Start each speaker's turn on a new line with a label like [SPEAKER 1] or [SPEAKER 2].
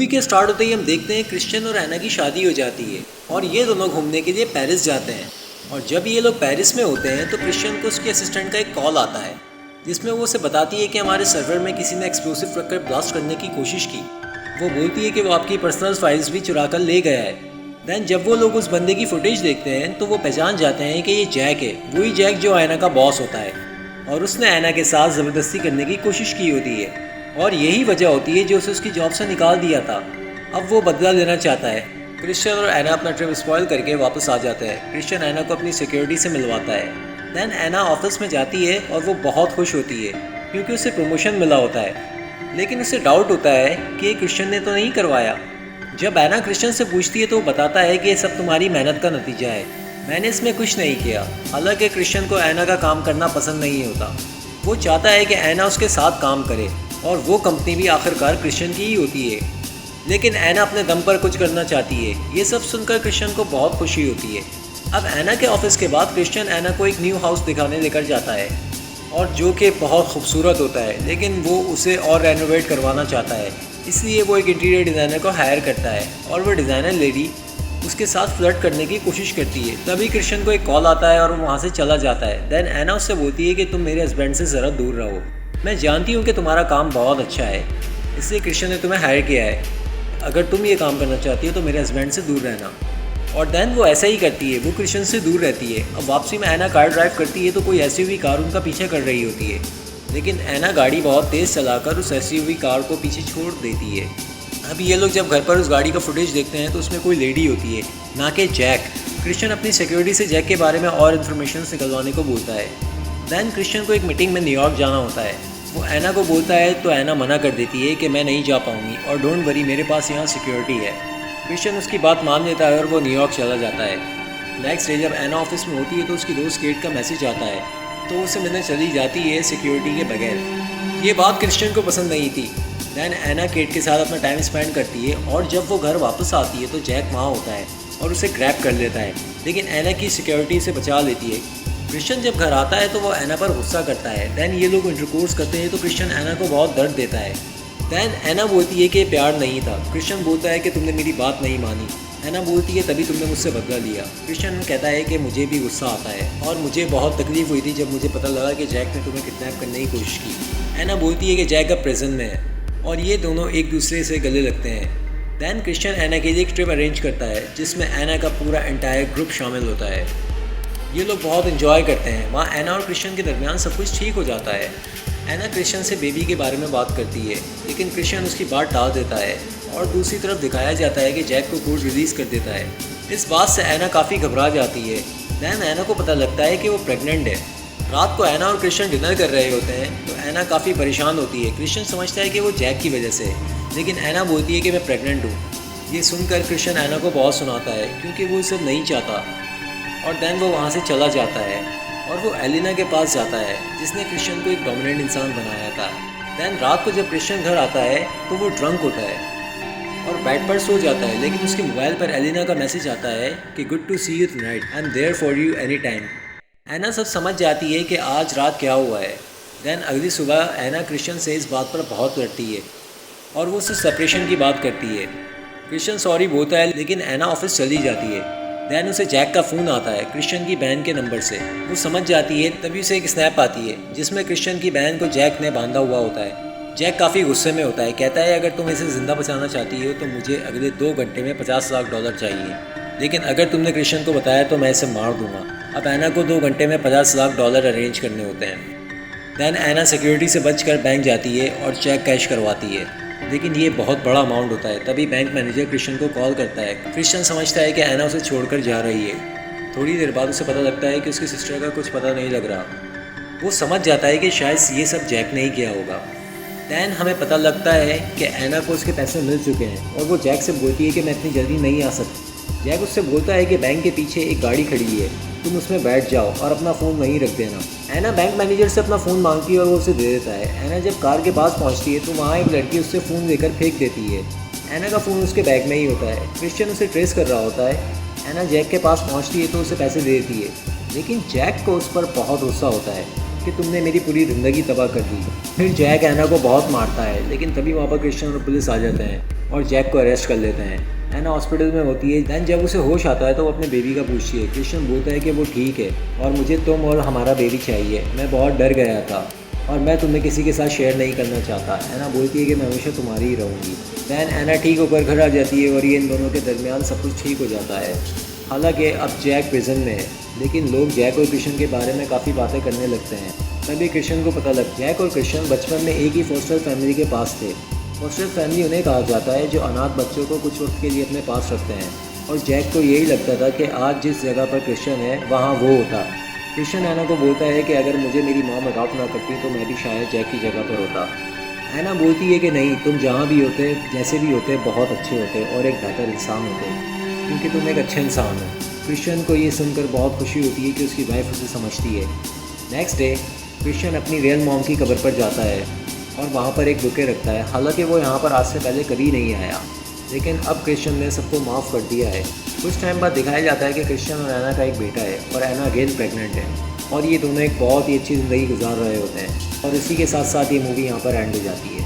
[SPEAKER 1] Movie के start होते ही हम देखते हैं क्रिश्चियन और एना की शादी हो जाती है और ये दोनों घूमने के लिए पेरिस जाते हैं। और जब ये लोग पेरिस में होते हैं तो क्रिश्चियन को उसके असिस्टेंट का एक कॉल आता है जिसमें वो उसे बताती है कि हमारे सर्वर में किसी ने एक्सप्लोसिव रखकर ब्लास्ट करने की कोशिश की। वो बोलती है कि वो आपकी पर्सनल फाइल्स भी चुरा कर ले गया है। दैन जब वो लोग उस बंदे की फुटेज देखते हैं तो वो पहचान जाते हैं कि ये जैक है, वही जैक जो एना का बॉस होता है और उसने एना के साथ ज़बरदस्ती करने की कोशिश की होती है और यही वजह होती है जो उसे उसकी जॉब से निकाल दिया था। अब वो बदला लेना चाहता है। क्रिश्चियन और एना अपना ट्रिप स्पॉइल करके वापस आ जाते हैं। क्रिश्चियन एना को अपनी सिक्योरिटी से मिलवाता है। दैन एना ऑफिस में जाती है और वो बहुत खुश होती है क्योंकि उसे प्रमोशन मिला होता है, लेकिन उसे डाउट होता है कि क्रिश्चियन ने तो नहीं करवाया। जब एना क्रिश्चियन से पूछती है तो वो बताता है कि ये सब तुम्हारी मेहनत का नतीजा है, मैंने इसमें कुछ नहीं किया। हालांकि क्रिश्चियन को एना का काम करना पसंद नहीं होता। वो चाहता है कि एना उसके साथ काम करे और वो कंपनी भी आखिरकार क्रिश्चियन की ही होती है, लेकिन एना अपने दम पर कुछ करना चाहती है। ये सब सुनकर क्रिश्चियन को बहुत खुशी होती है। अब एना के ऑफिस के बाद क्रिश्चियन एना को एक न्यू हाउस दिखाने लेकर जाता है और जो कि बहुत खूबसूरत होता है, लेकिन वो उसे और रेनोवेट करवाना चाहता है। इसलिए वो एक इंटीरियर डिज़ाइनर को हायर करता है और वो डिज़ाइनर लेडी उसके साथ फ्लर्ट करने की कोशिश करती है। तभी क्रिश्चियन को एक कॉल आता है और वो वहाँ से चला जाता है। देन एना उससे बोलती है कि तुम मेरे हस्बैंड से ज़रा दूर रहो, मैं जानती हूँ कि तुम्हारा काम बहुत अच्छा है, इसलिए क्रिश्चियन ने तुम्हें हायर किया है। अगर तुम ये काम करना चाहती हो तो मेरे हस्बैंड से दूर रहना। और देन वो ऐसा ही करती है, वो क्रिश्चियन से दूर रहती है। अब वापसी में एना कार ड्राइव करती है तो कोई एसयूवी कार उनका पीछा कर रही होती है, लेकिन एना गाड़ी बहुत तेज़ चलाकर उस एसयूवी कार को पीछे छोड़ देती है। अब ये लोग जब घर पर उस गाड़ी का फुटेज देखते हैं तो उसमें कोई लेडी होती है, ना कि जैक। क्रिश्चियन अपनी सिक्योरिटी से जैक के बारे में और इन्फॉर्मेशन निकलवाने को बोलता है। दैन क्रिश्चियन को एक मीटिंग में न्यूयॉर्क जाना होता है। वो एना को बोलता है तो एना मना कर देती है कि मैं नहीं जा पाऊँगी और डोंट वरी, मेरे पास यहाँ सिक्योरिटी है। क्रिश्चियन उसकी बात मान लेता है और वो न्यूयॉर्क चला जाता है। नेक्स्ट डे जब एना ऑफिस में होती है तो उसकी दोस्त केट का मैसेज आता है, तो उसे मिलने चली जाती है सिक्योरिटी के बगैर। ये बात क्रिश्चियन को पसंद नहीं थी। दैन एना केट के साथ अपना टाइम स्पेंड करती है और जब वो घर वापस आती है तो जैक वहाँ होता है और उसे ग्रैब कर लेता है, लेकिन एना की सिक्योरिटी से बचा लेती है। क्रिश्चियन जब घर आता है तो वो एना पर गुस्सा करता है। दैन ये लोग इंटरकोर्स करते हैं तो क्रिश्चियन एना को बहुत दर्द देता है। दैन एना बोलती है कि प्यार नहीं था। क्रिश्चियन बोलता है कि तुमने मेरी बात नहीं मानी। एना बोलती है तभी तुमने मुझसे बदला लिया। क्रिश्चियन कहता है कि मुझे भी गुस्सा आता है और मुझे बहुत तकलीफ हुई थी जब मुझे पता लगा कि जैक ने तुम्हें किडनैप करने की कोशिश की। एना बोलती है कि जैक अब प्रिजन में है और ये दोनों एक दूसरे से गले लगते हैं। दैन क्रिश्चियन एना के लिए एक ट्रिप अरेंज करता है जिसमें एना का पूरा एंटायर ग्रुप शामिल होता है। ये लोग बहुत इन्जॉय करते हैं। वहाँ एना और क्रिश्चियन के दरमियान सब कुछ ठीक हो जाता है। एना क्रिश्चियन से बेबी के बारे में बात करती है, लेकिन क्रिश्चियन उसकी बात टाल देता है और दूसरी तरफ दिखाया जाता है कि जैक को कोर्ट रिलीज़ कर देता है। इस बात से एना काफ़ी घबरा जाती है। दैन एना को पता लगता है कि वो प्रेग्नेंट है। रात को एना और क्रिश्चियन डिनर कर रहे होते हैं तो एना काफ़ी परेशान होती है। क्रिश्चियन समझता है कि वो जैक की वजह से, लेकिन एना बोलती है कि मैं प्रेग्नेंट हूँ। ये सुनकर क्रिश्चियन एना को बहुत सुनाता है क्योंकि वो इसे नहीं चाहता। और दैन वो वहाँ से चला जाता है और वो एलिना के पास जाता है जिसने क्रिश्चियन को एक डोमिनेंट इंसान बनाया था। दैन रात को जब क्रिश्चियन घर आता है तो वो ड्रंक होता है और बेड पर सो जाता है, लेकिन उसके मोबाइल पर एलिना का मैसेज आता है कि good to see you tonight, I am there for you any time. एना सब समझ जाती है कि आज रात क्या हुआ है। दैन अगली सुबह एना क्रिश्चियन से इस बात पर बहुत लड़ती है और वो उससे सेपरेशन की बात करती है। क्रिश्चियन सॉरी बोलता है, लेकिन एना ऑफिस चली जाती है। दैन उसे जैक का फ़ोन आता है क्रिश्चियन की बहन के नंबर से। वो समझ जाती है, तभी उसे एक स्नैप आती है जिसमें क्रिश्चियन की बहन को जैक ने बांधा हुआ होता है। जैक काफ़ी गुस्से में होता है, कहता है अगर तुम इसे ज़िंदा बचाना चाहती हो तो मुझे अगले 2 घंटे में $50 लाख चाहिए, लेकिन अगर तुमने क्रिश्चियन को बताया तो मैं इसे मार दूंगा। अब एना को 2 घंटे में $50 लाख अरेंज करने होते हैं। दैन एना सिक्योरिटी से बचकर बैंक जाती है और चेक कैश करवाती है, लेकिन ये बहुत बड़ा अमाउंट होता है। तभी बैंक मैनेजर क्रिश्चियन को कॉल करता है। क्रिश्चियन समझता है कि एना उसे छोड़कर जा रही है। थोड़ी देर बाद उसे पता लगता है कि उसकी सिस्टर का कुछ पता नहीं लग रहा। वो समझ जाता है कि शायद ये सब जैक ने ही किया होगा। दैन हमें पता लगता है कि एना को उसके पैसे मिल चुके हैं और वो जैक से बोलती है कि मैं इतनी जल्दी नहीं आ सकती। जैक उससे बोलता है कि बैंक के पीछे एक गाड़ी खड़ी है, तुम उसमें बैठ जाओ और अपना फ़ोन वहीं रख देना। एना बैंक मैनेजर से अपना फ़ोन मांगती है और वो उसे दे देता है। एना जब कार के पास पहुंचती है तो वहाँ एक लड़की उससे फ़ोन लेकर फेंक देती है। एना का फ़ोन उसके बैग में ही होता है। क्रिश्चियन उसे ट्रेस कर रहा होता है। एना जैक के पास पहुंचती है तो उसे पैसे दे देती है, लेकिन जैक को उस पर बहुत गुस्सा होता है। कि तुमने मेरी पूरी ज़िंदगी तबाह कर दी। फिर जैक एना को बहुत मारता है, लेकिन तभी वहाँ पर क्रिश्चियन और पुलिस आ जाते हैं और जैक को अरेस्ट कर लेते हैं। एना हॉस्पिटल में होती है। दैन जब उसे होश आता है तो वो अपने बेबी का पूछती है। क्रिश्चियन बोलता है कि वो ठीक है और मुझे तुम और हमारा बेबी चाहिए। मैं बहुत डर गया था और मैं तुम्हें किसी के साथ शेयर नहीं करना चाहता। एना बोलती है कि मैं हमेशा तुम्हारी ही रहूँगी। दैन एना ठीक होकर घर आ जाती है और ये इन दोनों के दरमियान सब कुछ ठीक हो जाता है। हालांकि अब जैक प्रिजन में है, लेकिन लोग जैक और क्रिश्चियन के बारे में काफ़ी बातें करने लगते हैं। तभी क्रिश्चियन को पता लग जैक और क्रिश्चियन बचपन में एक ही फोस्टर फैमिली के पास थे। फोस्टर फैमिली उन्हें कहा जाता है जो अनाथ बच्चों को कुछ वक्त के लिए अपने पास रखते हैं। और जैक को यही लगता था कि आज जिस जगह पर क्रिश्चियन है वहाँ वो होता। क्रिश्चियन एना को बोलता है कि अगर मुझे मेरी मॉम अडॉप्ट ना करती तो मैं भी शायद जैक की जगह पर होता। एना बोलती है कि नहीं, तुम जहाँ भी होते, जैसे भी होते, बहुत अच्छे होते और एक बेहतर इंसान होते, क्योंकि तुम एक अच्छे इंसान हो। क्रिश्चियन को ये सुनकर बहुत खुशी होती है कि उसकी वाइफ उसे समझती है। नेक्स्ट डे क्रिश्चियन अपनी रियल मॉम की कब्र पर जाता है और वहाँ पर एक बुके रखता है। हालांकि वो यहाँ पर आज से पहले कभी नहीं आया, लेकिन अब क्रिश्चियन ने सबको माफ़ कर दिया है। कुछ टाइम बाद दिखाया जाता है कि क्रिश्चियन और एना का एक बेटा है और एना अगेन प्रेग्नेंट है और ये दोनों एक बहुत ही अच्छी ज़िंदगी गुजार रहे होते हैं। और इसी के साथ साथ ये मूवी यहाँ पर एंड हो जाती है।